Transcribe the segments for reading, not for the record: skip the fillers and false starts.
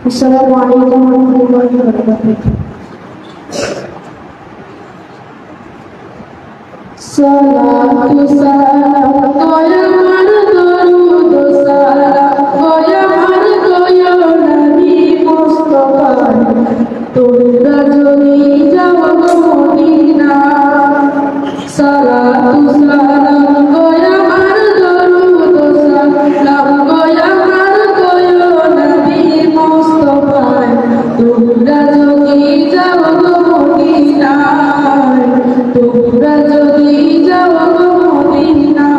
Assalamualaikum warahmatullahi wabarakatuh. Salatu salam goya mar darud salam goya mar goya nabi mustafa তোমরা যদি যাও Medina salatu salam goya mar darud salam goya mar goya nabi mustafa তোমরা যদি যাও Medina তোমরা যদি যাও মদিনা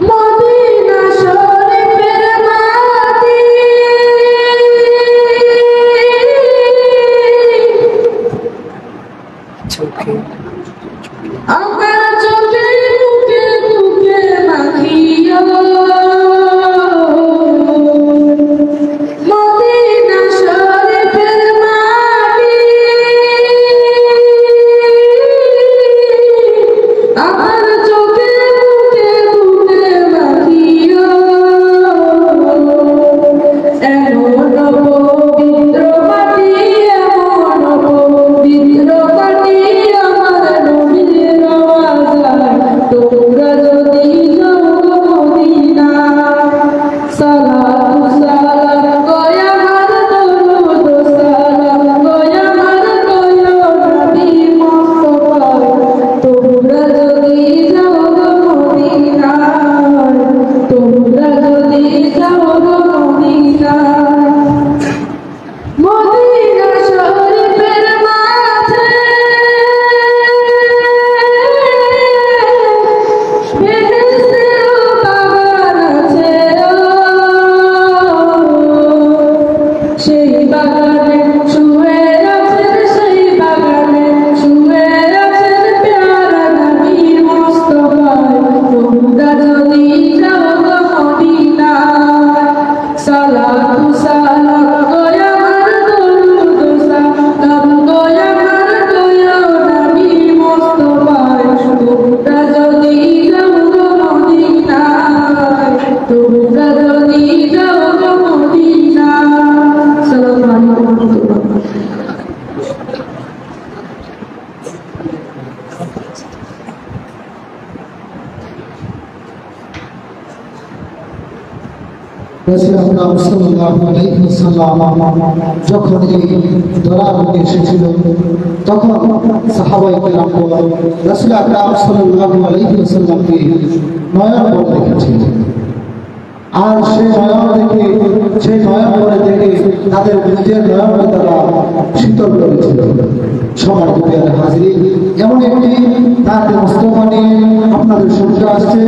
মদিনা শরীফের মাটি আমার চোখে মুখে মুখে মাখিও মদিনা শরীফের মাটি আমার চোখে মুখে মুখে মাখিও এমন পবিত্র মাটি এমন পবিত্র মাটি আমার নবীর রওজা তোমরা যদি যাও মদিনা সালাতু সালাম গোয়া মার দরুদ সালাম গোয়া মার গোয়া নবী মুস্তাফা তোমরা যদি যাও মদিনা তোমরা যদি যাও মদিনা মদিনা শরীফের মাঝে বেহেশতের বাগান আছে সেই বাগানে শুয়ে আছেন সেই বাগানে শুয়ে আছেন প্যারা নবী মুস্তাফা তোমরা যদি যাও মদিনা সালাতু সালাম গোয়া মার দরুদ সালাম গোয়া মার গোয়া নবী মুস্তাফা তোমরা যদি যাও মদিনা তোমরা যদি যাও মদিনা আসসালামু আলাইকুম ওয়া রাসূলুল্লাহ সাল্লাল্লাহু আলাইহি ওয়াসাল্লাম যখন এই ধরা বুকে এসেছিল তখন সাহাবায়ে কেরাম রাসূল আকরাম সাল্লাল্লাহু আলাইহি ওয়াসাল্লামকে নয়ন ভরে দেখেছিলেন আর সেই নয়ন ভরে দেখে তাদের নিজের নয়নকে তারা শীতল করেছিল। সম্মানিত হাজিরিন, এমন একটি তার মুস্তাফা নিয়ে আপনাদের শুনতে আসছে